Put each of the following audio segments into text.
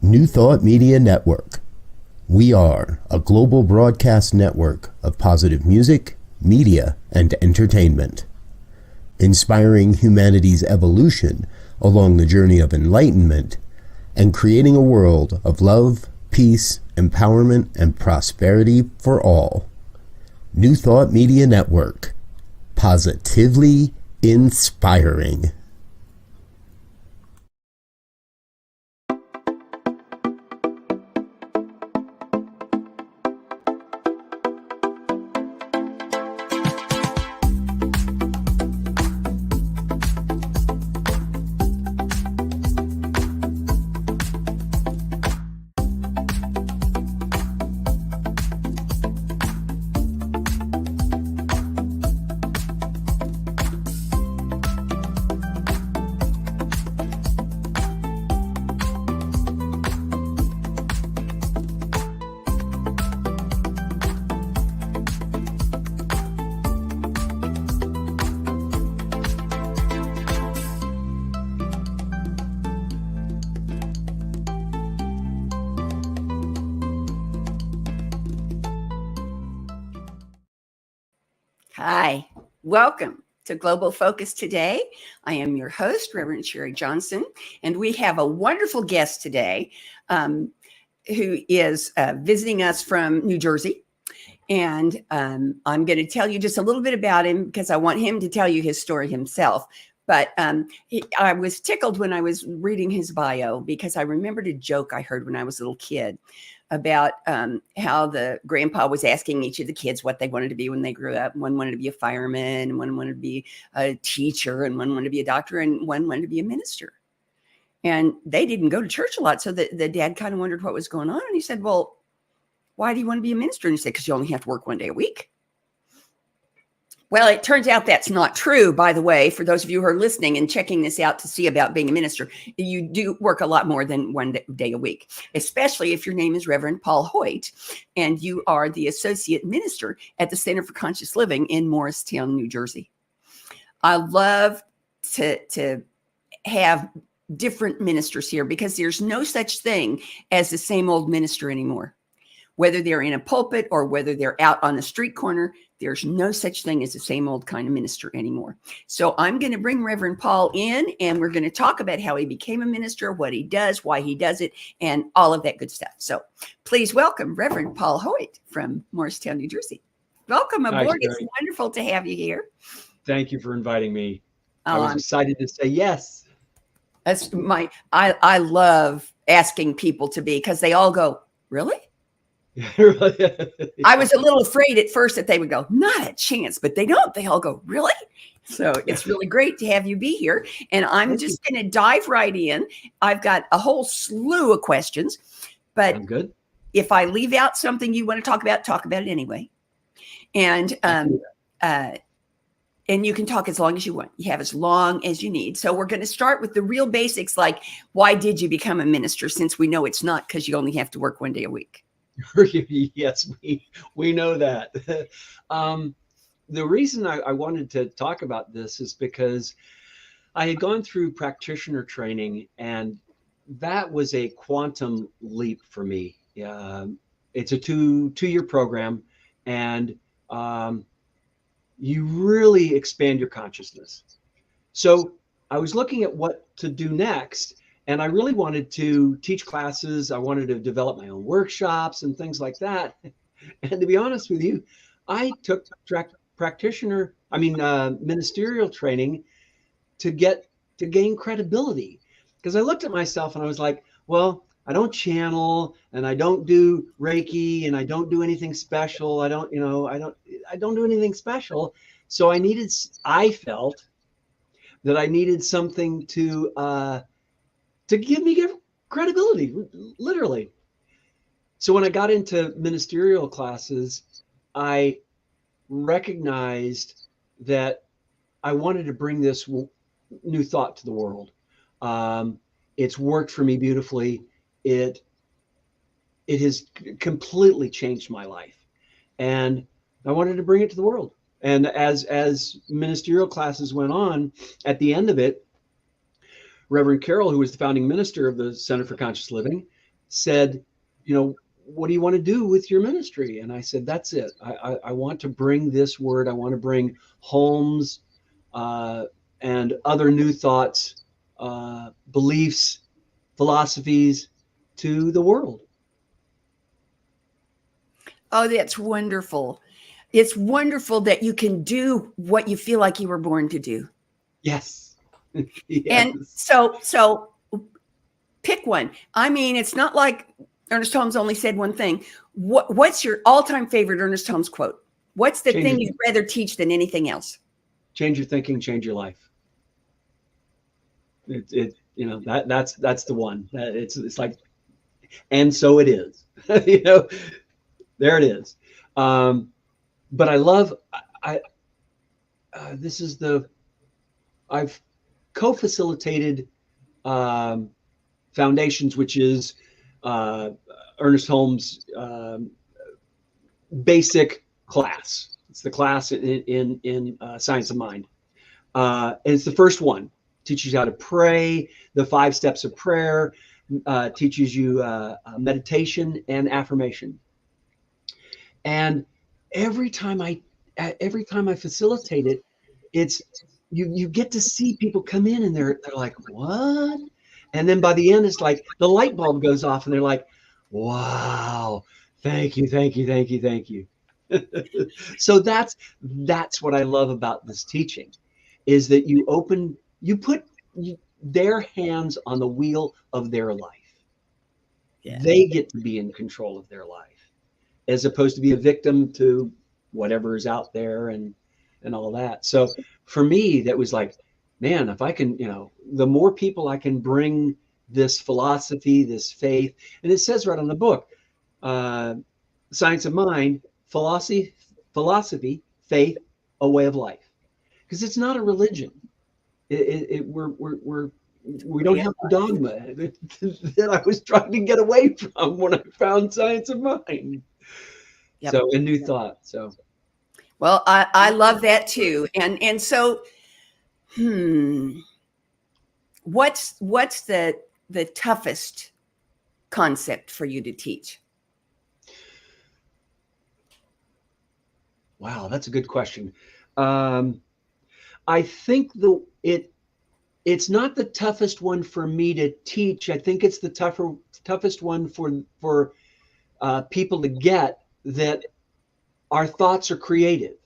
New Thought Media Network. We are a global broadcast network of positive music, media, and entertainment, inspiring humanity's evolution along the journey of enlightenment and creating a world of love, peace, empowerment, and prosperity for all. New Thought Media Network. Positively inspiring. Hi, welcome to Global Focus Today. I am your host, Reverend Sharri Johnson, and we have a wonderful guest today who is visiting us from New Jersey. And I'm going to tell you just a little bit about him because I want him to tell you his story himself. But I was tickled when I was reading his bio because I remembered a joke I heard when I was a little kid about how the grandpa was asking each of the kids what they wanted to be when they grew up. One wanted to be a fireman, and one wanted to be a teacher, and one wanted to be a doctor, and one wanted to be a minister. And they didn't go to church a lot. So the dad kind of wondered what was going on. And he said, well, why do you want to be a minister? And he said, because you only have to work one day a week. Well, it turns out that's not true, by the way, for those of you who are listening and checking this out to see about being a minister. You do work a lot more than one day a week, especially if your name is Reverend Paul Hoyt and you are the associate minister at the Center for Conscious Living in Morristown, New Jersey. I love to have different ministers here because there's no such thing as the same old minister anymore. Whether they're in a pulpit or whether they're out on the street corner, there's no such thing as the same old kind of minister anymore. So I'm going to bring Reverend Paul in, and we're going to talk about how he became a minister, what he does, why he does it, and all of that good stuff. So please welcome Reverend Paul Hoyt from Morristown, New Jersey. Welcome aboard. Hi, it's wonderful to have you here. Thank you for inviting me. I was excited to say yes. That's I love asking people to be, because they all go, really? I was a little afraid at first that they would go, not a chance, but they don't. They all go, really? So it's really great to have you be here. And I'm just going to dive right in. I've got a whole slew of questions, but I'm good. If I leave out something you want to talk about it anyway. And you can talk as long as you want. You have as long as you need. So we're going to start with the real basics, like why did you become a minister, since we know it's not because you only have to work one day a week. Yes, we know that. The reason I wanted to talk about this is because I had gone through practitioner training, and that was a quantum leap for me. It's a two-year program, and you really expand your consciousness. So I was looking at what to do next. And I really wanted to teach classes. I wanted to develop my own workshops and things like that. And to be honest with you, I took ministerial training to gain credibility. Because I looked at myself and I was like, well, I don't channel, and I don't do Reiki, and I don't do anything special. I don't do anything special. So I felt that I needed something to give me credibility, literally. So when I got into ministerial classes, I recognized that I wanted to bring this new thought to the world. It's worked for me beautifully. It has completely changed my life, and I wanted to bring it to the world. And as ministerial classes went on, at the end of it, Reverend Carroll, who was the founding minister of the Center for Conscious Living, said, what do you want to do with your ministry? And I said, that's it. I want to bring this word. I want to bring Holmes and other new thoughts, beliefs, philosophies to the world. Oh, that's wonderful. It's wonderful that you can do what you feel like you were born to do. Yes. Yes. And so pick one. I mean, it's not like Ernest Holmes only said one thing. What's your all-time favorite Ernest Holmes quote? What's the thing you'd rather teach than anything else? Change your thinking, change your life. That's the one. It's like, and so it is. There it is. But I love. I've co-facilitated Foundations, which is Ernest Holmes' basic class. It's the class in Science of Mind. And it's the first one. Teaches you how to pray, the 5 steps of prayer, teaches you meditation and affirmation. And every time I facilitate it, it's you get to see people come in and they're like, what? And then by the end, it's like the light bulb goes off and they're like, wow, thank you. So that's what I love about this teaching, is that you put their hands on the wheel of their life. Yeah. They get to be in control of their life, as opposed to be a victim to whatever is out there and all that. So for me, that was like, man, if I can, the more people I can bring this philosophy, this faith, and it says right on the book, Science of Mind, philosophy, faith, a way of life, because it's not a religion. We don't have the dogma that I was trying to get away from when I found Science of Mind. Yep. So a new thought. So, well, I love that too, and so, what's the toughest concept for you to teach? Wow, that's a good question. I think it's not the toughest one for me to teach. I think it's the toughest one for people to get, that our thoughts are creative.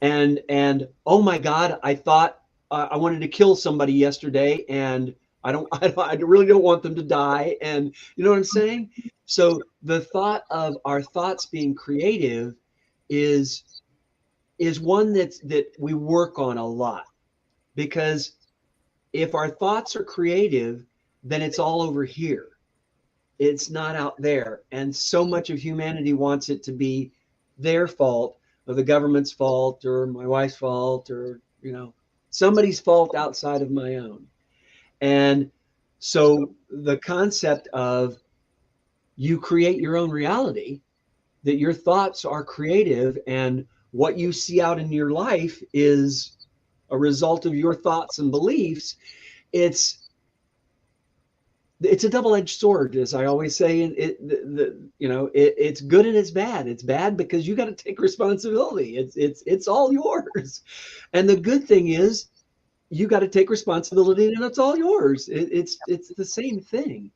And oh my God, I thought I wanted to kill somebody yesterday, and I really don't want them to die. And you know what I'm saying? So the thought of our thoughts being creative is one that we work on a lot, because if our thoughts are creative, then it's all over here. It's not out there. And so much of humanity wants it to be their fault, or the government's fault, or my wife's fault, or somebody's fault outside of my own. And so the concept of you create your own reality, that your thoughts are creative, and what you see out in your life is a result of your thoughts and beliefs. It's a double-edged sword, as I always say. It's good and it's bad. It's bad because you got to take responsibility. It's all yours. And the good thing is, you got to take responsibility, and it's all yours. It's the same thing.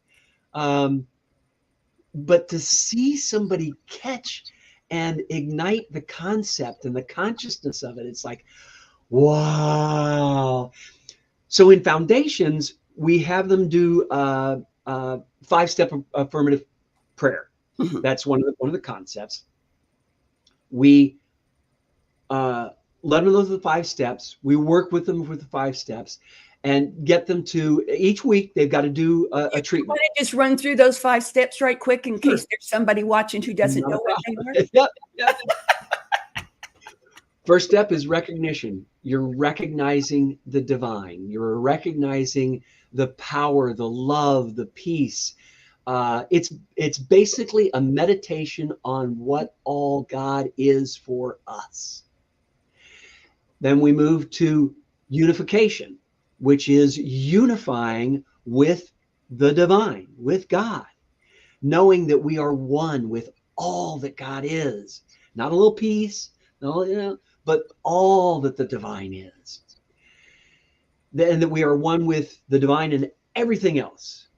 But to see somebody catch and ignite the concept and the consciousness of it, it's like, wow. So in Foundations, we have them do 5-step affirmative prayer. Mm-hmm. That's one of the concepts. We let them know the 5 steps. We work with them with the 5 steps, and get them to, each week they've got to do a treatment. Want to just run through those 5 steps right quick, in case there's somebody watching who doesn't know what they are? Yep. First step is recognition. You're recognizing the divine. You're recognizing the power, the love, the peace. It's basically a meditation on what all God is for us. Then we move to unification, which is unifying with the divine, with God. knowing that we are one with all that God is, not a little piece, no, but all that the divine is. And that we are one with the divine and everything else.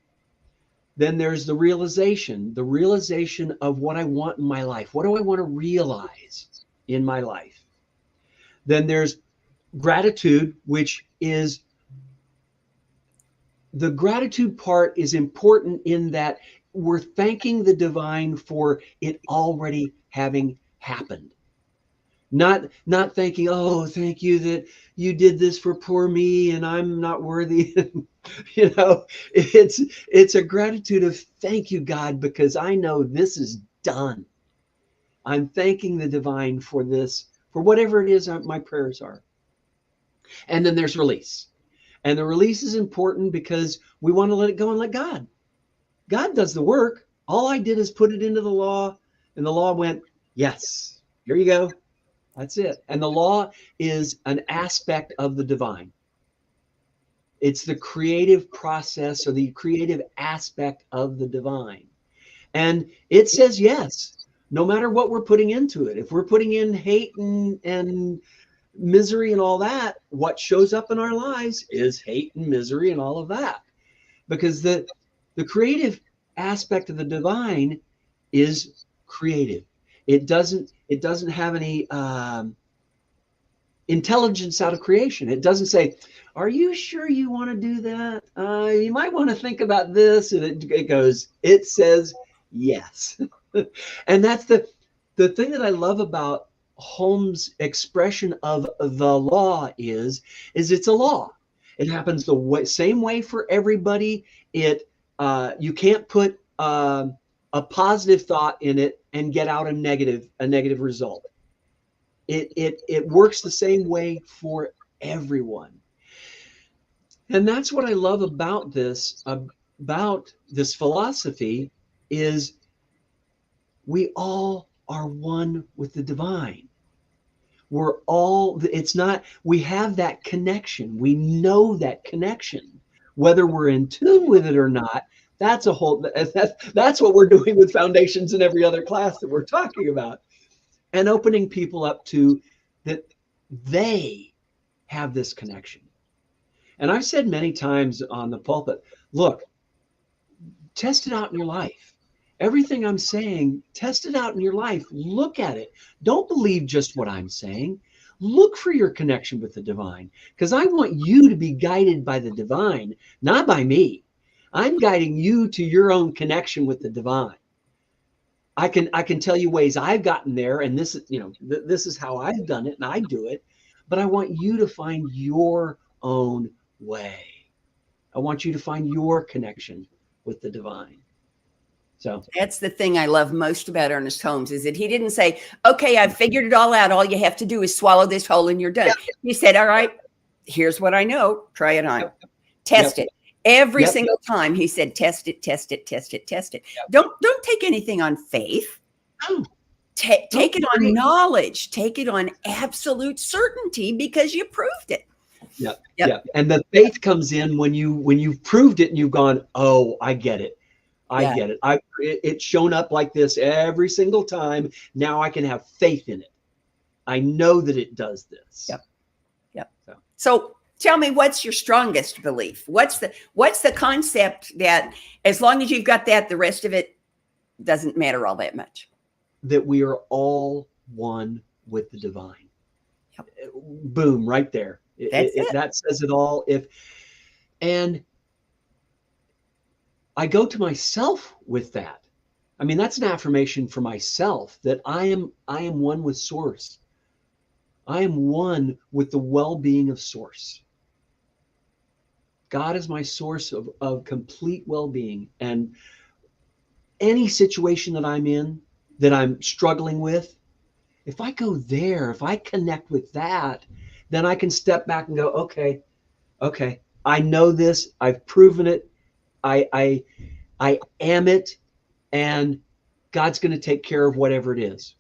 Then there's the realization of what I want in my life. What do I want to realize in my life? Then there's gratitude, which is the gratitude part is important in that we're thanking the divine for it already having happened. Not thanking, oh, thank you that you did this for poor me and I'm not worthy. It's a gratitude of thank you, God, because I know this is done. I'm thanking the divine for this, for whatever it is my prayers are. And then there's release. And the release is important because we want to let it go and let God. God does the work. All I did is put it into the law, and the law went, yes, here you go. That's it. And the law is an aspect of the divine. It's the creative process or the creative aspect of the divine. And it says yes, no matter what we're putting into it. If we're putting in hate and misery and all that, what shows up in our lives is hate and misery and all of that. Because the creative aspect of the divine is creative. It doesn't have any intelligence out of creation. It doesn't say, are you sure you want to do that? You might want to think about this. And it says yes. And that's the thing that I love about Holmes' expression of the law is it's a law. It happens the same way for everybody. You can't put a positive thought in it and get out a negative result. It works the same way for everyone. And that's what I love about this philosophy is we all are one with the divine. We have that connection. We know that connection, whether we're in tune with it or not. That's what we're doing with foundations in every other class that we're talking about, and opening people up to that they have this connection. And I've said many times on the pulpit, look, test it out in your life. Everything I'm saying, test it out in your life. Look at it. Don't believe just what I'm saying. Look for your connection with the divine, because I want you to be guided by the divine, not by me. I'm guiding you to your own connection with the divine. I can tell you ways I've gotten there, and this is how I've done it, and I do it. But I want you to find your own way. I want you to find your connection with the divine. So that's the thing I love most about Ernest Holmes is that he didn't say, okay, I've figured it all out. All you have to do is swallow this whole and you're done. Yeah. He said, all right, here's what I know. Try it on. Test it. Every single time he said, test it, test it, test it, test it. Yep. Don't take anything on faith. Take it on knowledge. Take it on absolute certainty because you proved it. Yeah. And the faith comes in when you've proved it and you've gone, oh, I get it. I get it. It's shown up like this every single time. Now I can have faith in it. I know that it does this. Yep. So tell me, what's your strongest belief? What's the concept that as long as you've got that, the rest of it doesn't matter all that much? That we are all one with the divine. Yep. Boom, right there. That says it all. And I go to myself with that. I mean, that's an affirmation for myself that I am one with Source. I am one with the well-being of Source. God is my source of complete well-being. And any situation that I'm in, that I'm struggling with, if I go there, if I connect with that, then I can step back and go, okay, I know this. I've proven it. I am it, and God's going to take care of whatever it is,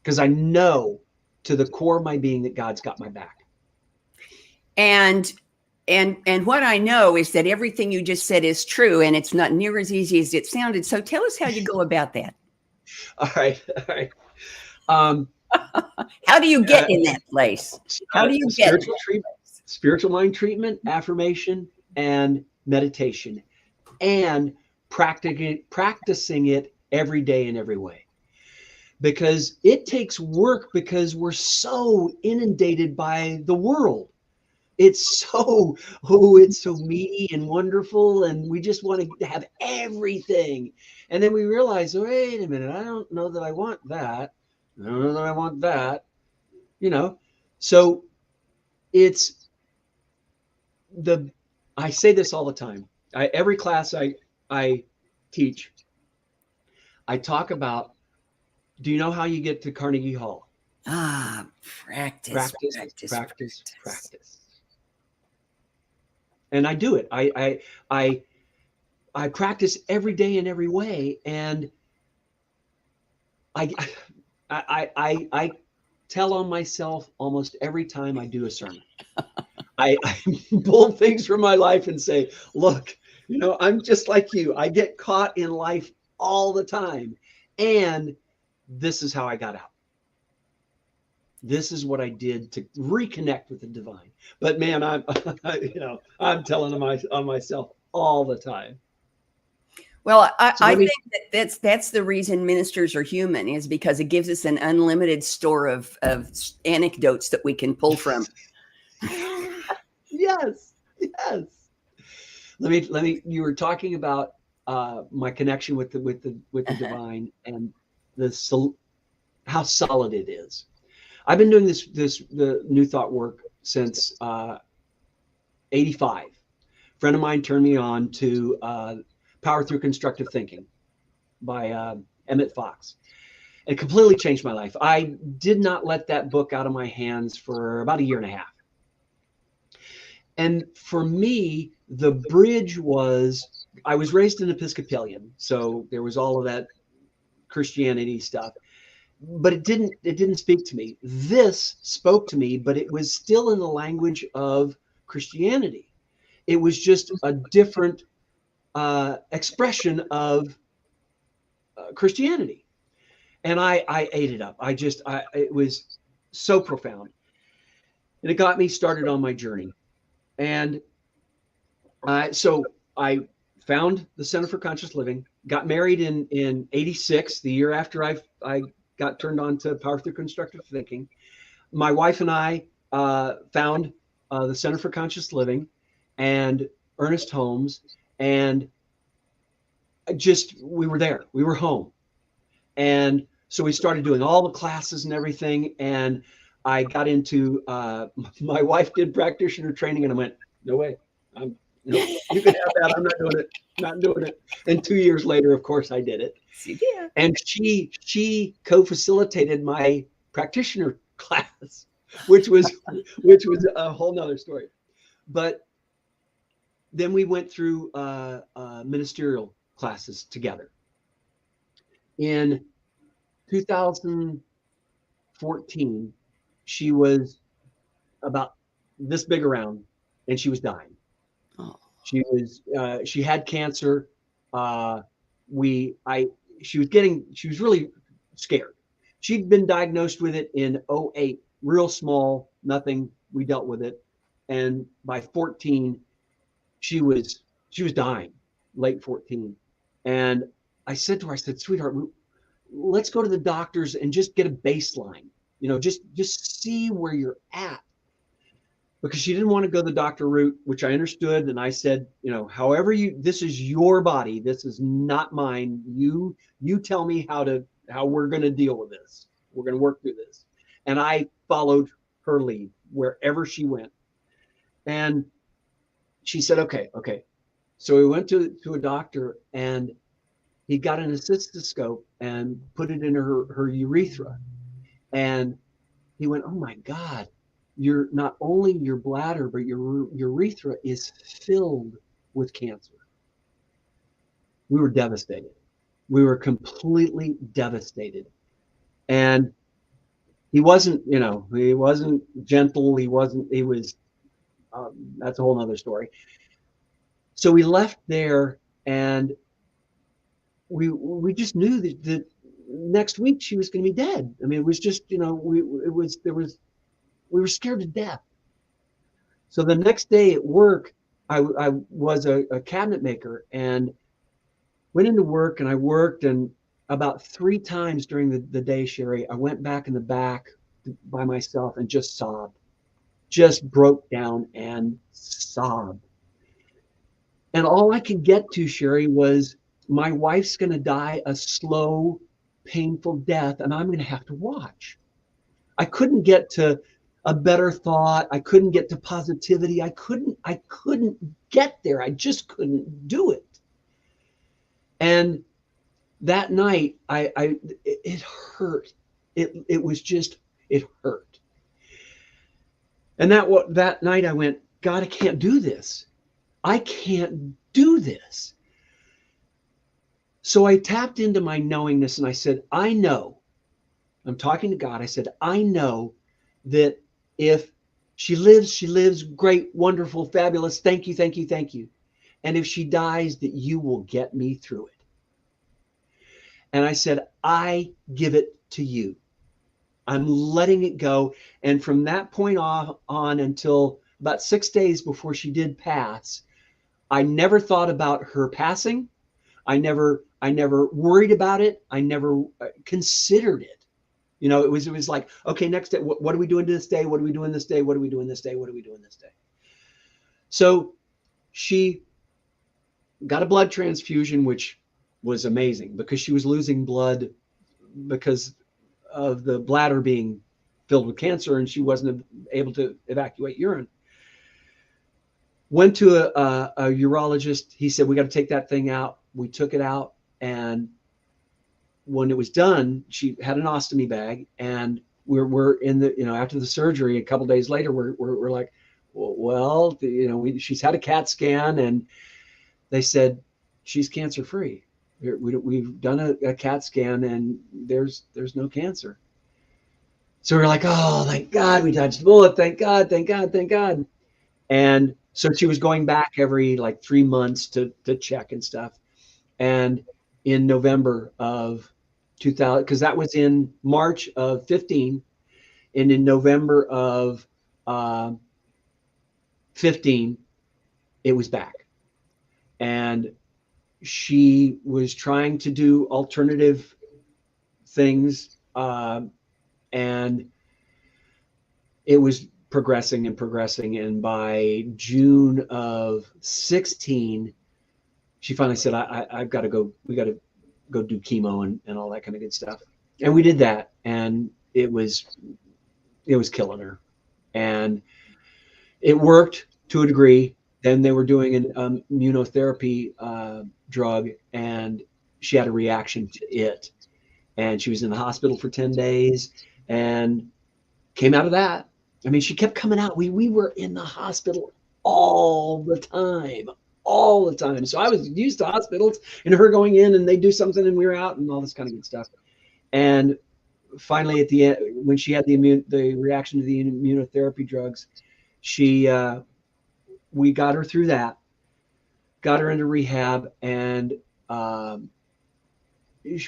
because I know to the core of my being that God's got my back. And And what I know is that everything you just said is true, and it's not near as easy as it sounded. So tell us how you go about that. All right. All right. Um, How do you get in that place? How do you get in spiritual treatment, spiritual mind treatment, affirmation, and meditation, and practicing it every day in every way. Because it takes work, because we're so inundated by the world. It's so, it's so meaty and wonderful, and we just want to have everything. And then we realize, oh, wait a minute, I don't know that I want that. I don't know that I want that. So it's I say this all the time. Every class I teach, I talk about, do you know how you get to Carnegie Hall? Practice. Practice. And I do it. I practice every day in every way. And I tell on myself almost every time I do a sermon. I pull things from my life and say, look, I'm just like you. I get caught in life all the time. And this is how I got out. This is what I did to reconnect with the divine. But man, I'm telling on myself all the time. Well, I think that's the reason ministers are human, is because it gives us an unlimited store of anecdotes that we can pull from. Yes. Let me. You were talking about my connection with the divine, and how solid it is. I've been doing the New Thought work since 85. A friend of mine turned me on to Power Through Constructive Thinking by Emmett Fox. It completely changed my life. I did not let that book out of my hands for about a year and a half. And for me, the bridge was, I was raised an Episcopalian, so there was all of that Christianity stuff. But it didn't speak to me. This spoke to me, but it was still in the language of Christianity. It was just a different expression of Christianity. And I ate it up. It was so profound. And it got me started on my journey. And so I found the Center for Conscious Living, got married in 86, the year after I got turned on to Power Through Constructive Thinking. My wife and I found the Center for Conscious Living and Ernest Holmes, and we were there. We were home. And so we started doing all the classes and everything. And I got into, my wife did practitioner training, and I went, no way. You can have that. I'm not doing it. Not doing it. And 2 years later, of course, I did it. Yeah. And she co-facilitated my practitioner class, which was a whole nother story. But then we went through ministerial classes together. In 2014, she was about this big around, and she was dying. Oh. She had cancer. She was really scared. She'd been diagnosed with it in 2008, real small, nothing. We dealt with it. And by 14, she was dying, late 14. And I said to her, sweetheart, let's go to the doctors and just get a baseline, just see where you're at. Because she didn't want to go the doctor route, which I understood. And I said, however this is your body, this is not mine. You tell me how we're going to deal with this. We're going to work through this. And I followed her lead wherever she went. And she said, okay. So we went to a doctor, and he got an cystoscope and put it in her urethra. And he went, oh my God, you're not only your bladder, but your urethra is filled with cancer. We were devastated. We were completely devastated. And he wasn't gentle. He was, that's a whole nother story. So we left there, and we just knew that next week she was going to be dead. I mean, it was just, we were scared to death. So the next day at work, I was a cabinet maker, and went into work, and I worked, and about 3 times during the day, Sharri, I went back in the back by myself and just sobbed, just broke down and sobbed. And all I could get to, Sharri, was my wife's going to die a slow, painful death, and I'm going to have to watch. I couldn't get to a better thought. I couldn't get to positivity. I couldn't get there. I just couldn't do it. And that night, it hurt. It was just, it hurt. And that night I went, God, I can't do this. I can't do this. So I tapped into my knowingness, and I said, I know. I'm talking to God. I said, I know that if she lives great, wonderful, fabulous. Thank you, thank you, thank you. And if she dies, that you will get me through it. And I said, I give it to you. I'm letting it go. And from that point on until about 6 days before she did pass, I never thought about her passing. I never worried about it. I never considered it. It was like, okay, next day, what are we doing this day? What are we doing this day? What are we doing this day? What are we doing this day? So she got a blood transfusion, which was amazing because she was losing blood because of the bladder being filled with cancer, and she wasn't able to evacuate urine. Went to a urologist. He said, we got to take that thing out. We took it out, and when it was done, she had an ostomy bag, and we're in the, after the surgery, a couple of days later, we're like, well, she's had a CAT scan, and they said she's cancer free. We've done a CAT scan, and there's no cancer. So we're like, oh, thank God we dodged the bullet. Thank God, thank God, thank God. And so she was going back every 3 months to check and stuff. And in November of 2000, because that was in March of 15, and in November of 15, it was back. And she was trying to do alternative things, and it was progressing and progressing. And by June of 16, she finally said, I've got to go. We got to go do chemo and all that kind of good stuff. And we did that, and it was killing her. And it worked to a degree. Then they were doing an immunotherapy drug, and she had a reaction to it. And she was in the hospital for 10 days and came out of that. I mean, she kept coming out. We were in the hospital all the time. So I was used to hospitals and her going in, and they do something and we were out and all this kind of good stuff. And finally, at the end, when she had the reaction to the immunotherapy drugs, we got her through that, got her into rehab, and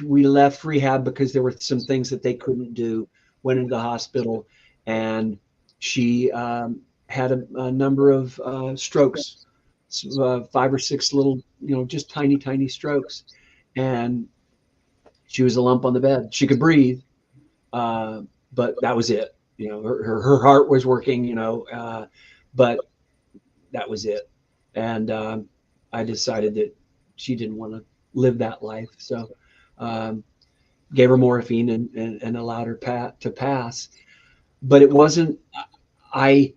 we left rehab because there were some things that they couldn't do. Went into the hospital, and she had a number of strokes, 5 or 6 little, just tiny strokes. And she was a lump on the bed. She could breathe, but that was it. Her heart was working, but that was it. And I decided that she didn't want to live that life. So gave her morphine and allowed her to pass. But it wasn't, I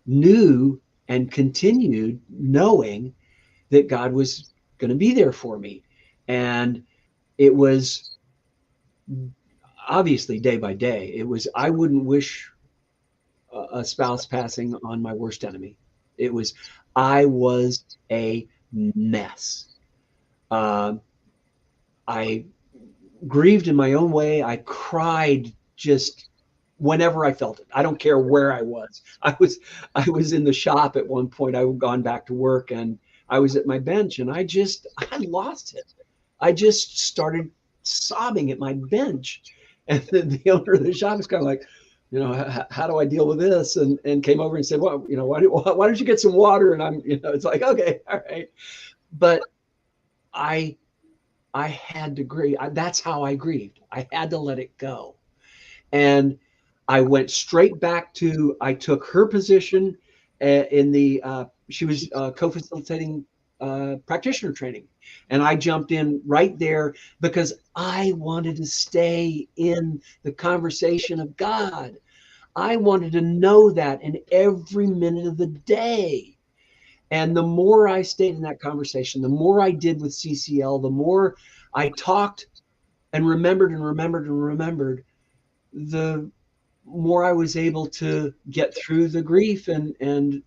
knew and continued knowing that God was going to be there for me. And it was obviously day by day. I wouldn't wish a spouse passing on my worst enemy. I was a mess. I grieved in my own way. I cried just whenever I felt it. I don't care where I was. I was in the shop at one point. I had gone back to work and I was at my bench and I lost it. I just started sobbing at my bench. And then the owner of the shop was kind of like, how do I deal with this? And came over and said, well, why don't you get some water? And I'm, it's like, okay, all right. But I had to grieve. That's how I grieved. I had to let it go. And I went straight back to, I took her position in the, she was co-facilitating practitioner training. And I jumped in right there because I wanted to stay in the conversation of God. I wanted to know that in every minute of the day. And the more I stayed in that conversation, the more I did with CCL, the more I talked and remembered and remembered and remembered, the more I was able to get through the grief and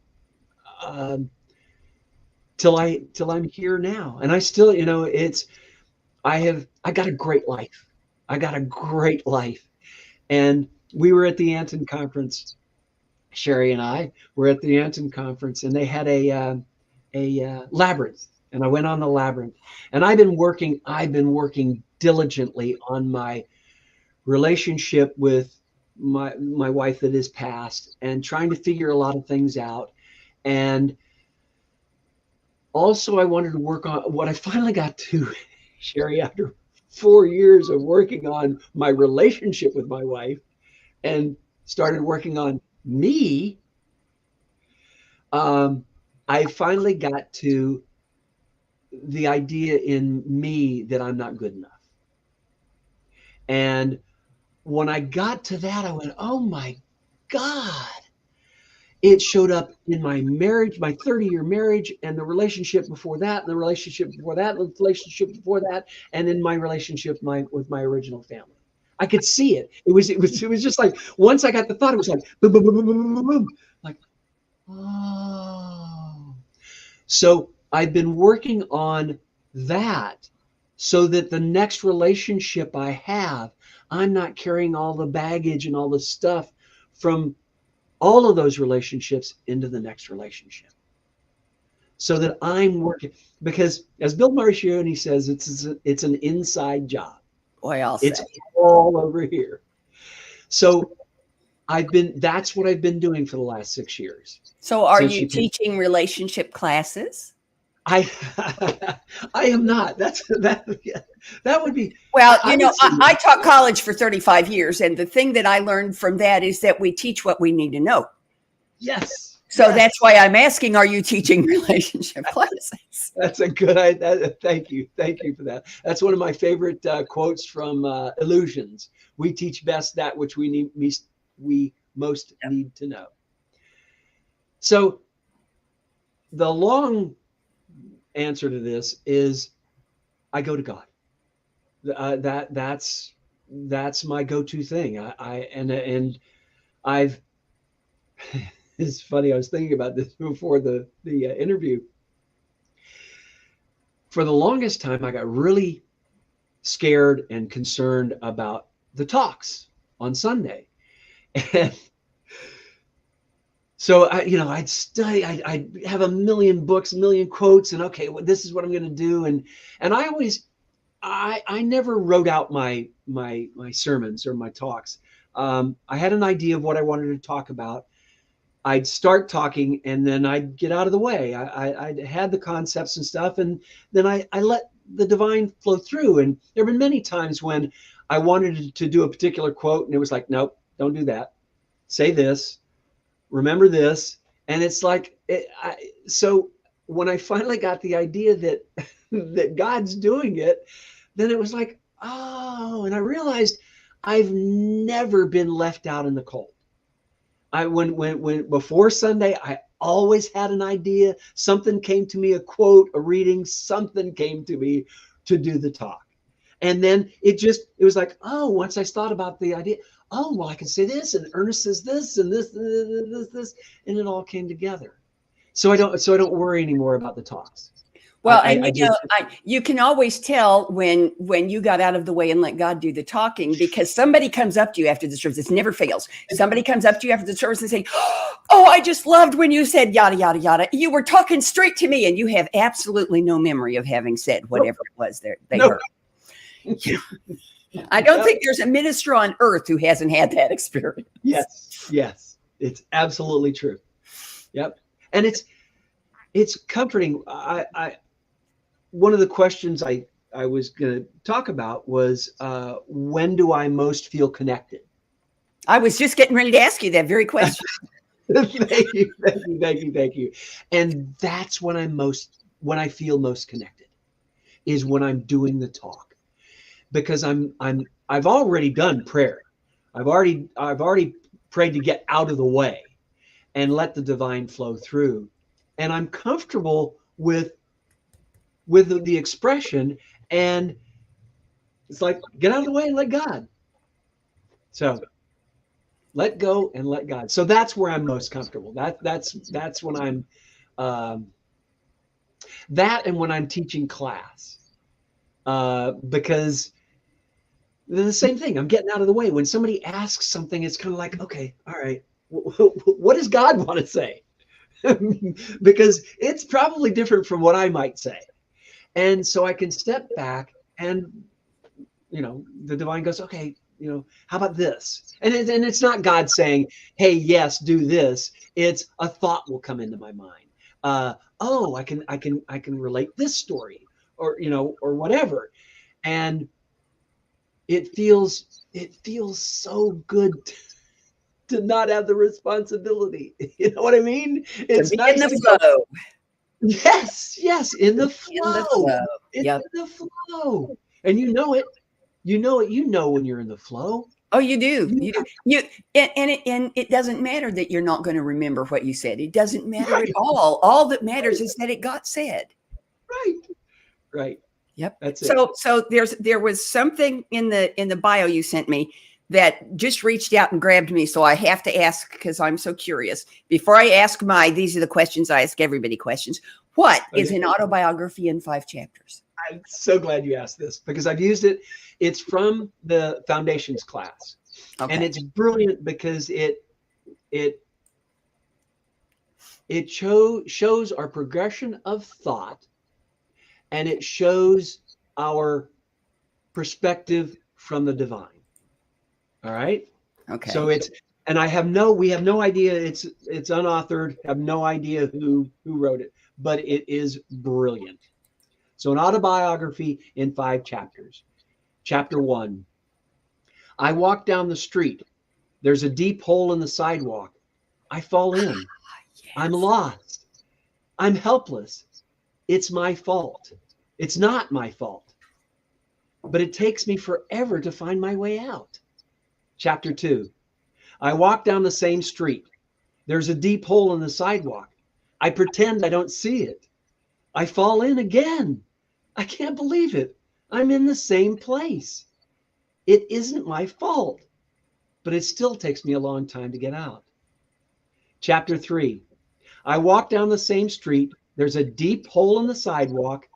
till I'm here now. And I still, I got a great life. I got a great life. And we were at the Anton conference. Sharri and I were at the Anton conference, and they had a labyrinth, and I went on the labyrinth. And I've been working diligently on my relationship with my wife that is passed, and trying to figure a lot of things out. And also, I wanted to work on what I finally got to, Sharri, after 4 years of working on my relationship with my wife, and started working on me. I finally got to the idea in me that I'm not good enough. And when I got to that, I went, oh my God. It showed up in my marriage, my 30-year marriage, and the relationship before that, and the relationship before that, and the relationship before that, and in my relationship with my original family. I could see it. It was just like, once I got the thought, it was like boom, boom, boom, boom, boom, boom, boom. Like, oh. So I've been working on that so that the next relationship I have, I'm not carrying all the baggage and all the stuff from all of those relationships into the next relationship. So that I'm working, because as Bill Marcioni says, it's an inside job. Boy, I'll say. It's all over here. So that's what I've been doing for the last 6 years. So are you teaching relationship classes? I am not. That would be. Well, I taught college for 35 years. And the thing that I learned from that is that we teach what we need to know. Yes. So that's why I'm asking, are you teaching relationship classes? That's a good idea. Thank you. Thank you for that. That's one of my favorite quotes from Illusions. We teach best that which we most need to know. So the long answer to this is I go to God. That's my go-to thing. I've it's funny, I was thinking about this before the interview. For the longest time, I got really scared and concerned about the talks on Sunday. And so I'd study, I'd have a million books, a million quotes, and okay, well, this is what I'm going to do. And I never wrote out my sermons or my talks. I had an idea of what I wanted to talk about. I'd start talking and then I'd get out of the way. I had the concepts and stuff, and then I let the divine flow through. And there have been many times when I wanted to do a particular quote and it was like, nope, don't do that. Say this, remember this. And it's like, so when I finally got the idea that, that God's doing it, then it was like, oh, and I realized I've never been left out in the cold. When before Sunday, I always had an idea. Something came to me, a quote, a reading, something came to me to do the talk. And then it was like, oh, once I thought about the idea, oh, well, I can say this, and Ernest says this, and this, and it all came together. So I don't worry anymore about the talks. Well, I, and I just, you can always tell when you got out of the way and let God do the talking, because somebody comes up to you after the service. It never fails. Somebody comes up to you after the service and say, "Oh, I just loved when you said yada yada yada. You were talking straight to me," and you have absolutely no memory of having said whatever it was they no. heard. I don't think there's a minister on earth who hasn't had that experience. Yes, it's absolutely true. Yep, and it's comforting. One of the questions I was going to talk about was when do I most feel connected? I was just getting ready to ask you that very question. Thank you. And that's when I feel most connected, is when I'm doing the talk, because I've already done prayer. I've already prayed to get out of the way and let the divine flow through, and I'm comfortable with the expression, and it's like, get out of the way and let God. So let go and let God. So that's where I'm most comfortable. That's when I'm that, and when I'm teaching class, because the same thing. I'm getting out of the way. When somebody asks something, it's kind of like, okay, all right, what does God want to say? Because it's probably different from what I might say. And so I can step back, and the divine goes, okay, how about this? And it's not God saying, hey, yes, do this. It's a thought will come into my mind. Oh, I can relate this story, or or whatever. And it feels so good to not have the responsibility. You know what I mean? It's To be in nice the to go, flow. yes, in the In the flow. flow. It's Yep. in the flow. And you know it. You know when you're in the flow. Oh, you do. You do. And it doesn't matter that you're not going to remember what you said. It doesn't matter Right. at all. All that matters is that it got said. Right. Yep. That's it. So there was something in the bio you sent me that just reached out and grabbed me. So I have to ask, because I'm so curious. Before I ask these are the questions I ask everybody questions. What is an autobiography in 5 chapters? I'm so glad you asked this, because I've used it. It's from the foundations class. Okay. And it's brilliant because it shows our progression of thought, and it shows our perspective from the divine. All right. Okay. So we have no idea. It's unauthored. Have no idea who wrote it, but it is brilliant. So an autobiography in 5 chapters. Chapter 1. I walk down the street. There's a deep hole in the sidewalk. I fall in. Yes. I'm lost. I'm helpless. It's my fault. It's not my fault. But it takes me forever to find my way out. Chapter 2. I walk down the same street. There's a deep hole in the sidewalk. I pretend I don't see it. I fall in again. I can't believe it. I'm in the same place. It isn't my fault, but it still takes me a long time to get out. Chapter 3. I walk down the same street. There's a deep hole in the sidewalk.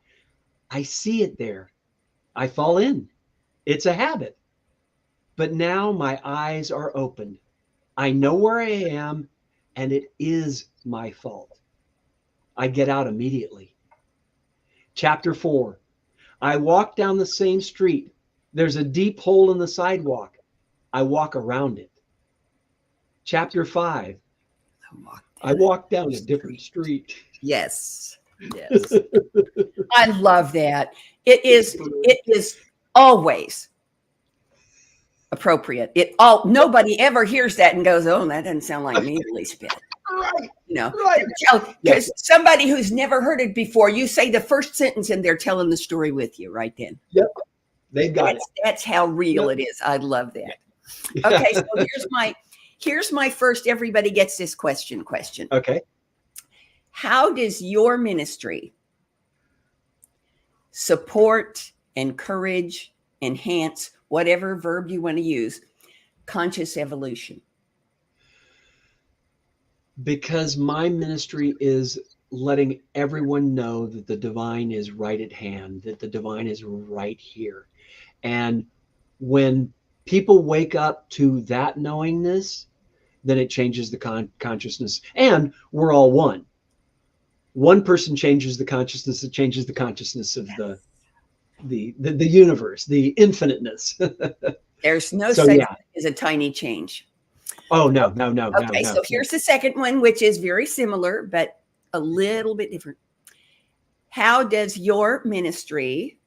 I see it there. I fall in. It's a habit. But now my eyes are opened. I know where I am, and it is my fault. I get out immediately. Chapter 4. I walk down the same street. There's a deep hole in the sidewalk. I walk around it. Chapter 5. I walk down a different street. Yes. I love that. It is always appropriate. Nobody ever hears that and goes, "Oh, that doesn't sound like me the least bit." Right. Because Yes. somebody who's never heard it before, you say the first sentence and they're telling the story with you right then. Yep. They've got it. That's how real it is. I love that. Okay, so here's my first everybody gets this question. Okay. How does your ministry support, encourage, enhance, whatever verb you want to use, conscious evolution? Because my ministry is letting everyone know that the divine is right at hand, that the divine is right here. And when people wake up to that knowingness, then it changes the consciousness. And we're all one. One person changes the consciousness, it changes the consciousness of the universe, the infiniteness. There's no So such yeah. thing as a tiny change. Oh, no, no, no, Okay, no, so here's the second one, which is very similar, but a little bit different. How does your ministry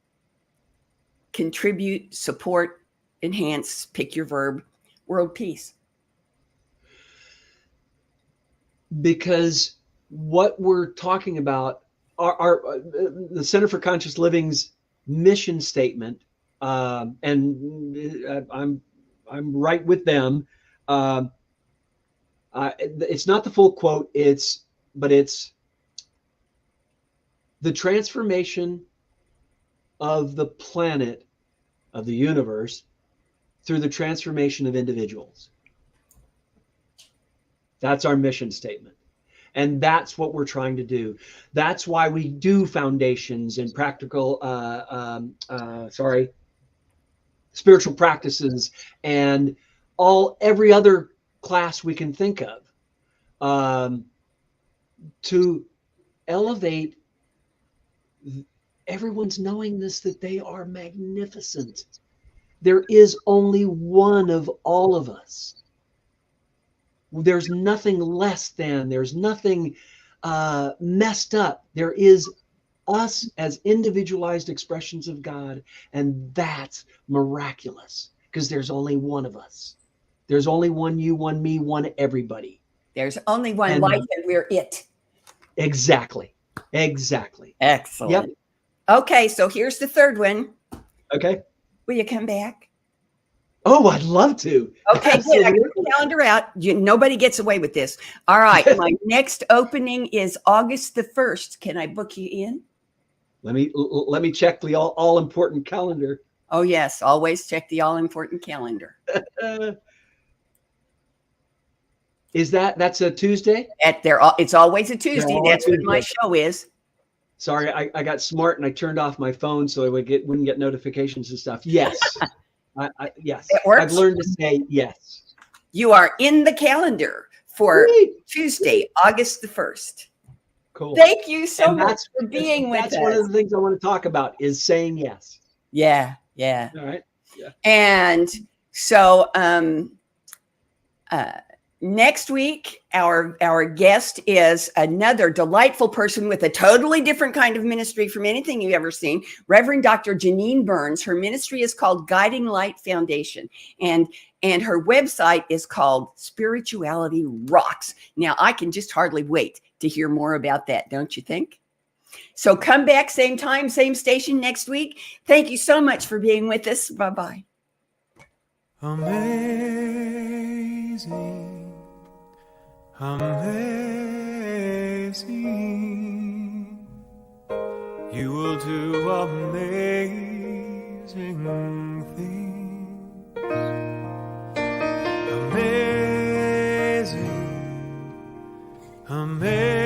contribute, support, enhance, pick your verb, world peace? Because what we're talking about, the Center for Conscious Living's mission statement, and I'm right with them. It's not the full quote. It's the transformation of the planet, of the universe, through the transformation of individuals. That's our mission statement. And that's what we're trying to do. That's why we do foundations and practical, spiritual practices and every other class we can think of, to elevate everyone's knowingness that they are magnificent. There is only one of all of us. There's nothing less than, there's nothing messed up. There is us as individualized expressions of God, and that's miraculous because there's only one of us. There's only one you, one me, one everybody. There's only one life, and we're it. Exactly. Exactly. Excellent. Yep. Okay, so here's the third one. Okay. Will you come back? Oh, I'd love to. Okay, good. I got the calendar out. Nobody gets away with this. All right. My next opening is August the 1st. Can I book you in? Let me check the all important calendar. Oh, yes. Always check the all important calendar. That's a Tuesday? It's always a Tuesday. That's when my show is. Sorry, I got smart and I turned off my phone so I wouldn't get notifications and stuff. Yes. Yes. It works. I've learned to say yes. You are in the calendar for Tuesday, August the 1st. Cool. Thank you so much for being with us. That's one of the things I want to talk about is saying yes. Yeah. Yeah. All right. Yeah. And so next week, our guest is another delightful person with a totally different kind of ministry from anything you've ever seen. Reverend Dr. Janine Burns. Her ministry is called Guiding Light Foundation, and her website is called Spirituality Rocks. Now, I can just hardly wait to hear more about that, don't you think? So come back, same time, same station next week. Thank you so much for being with us. Bye-bye. Amazing. Amazing, you will do amazing things. Amazing, amazing.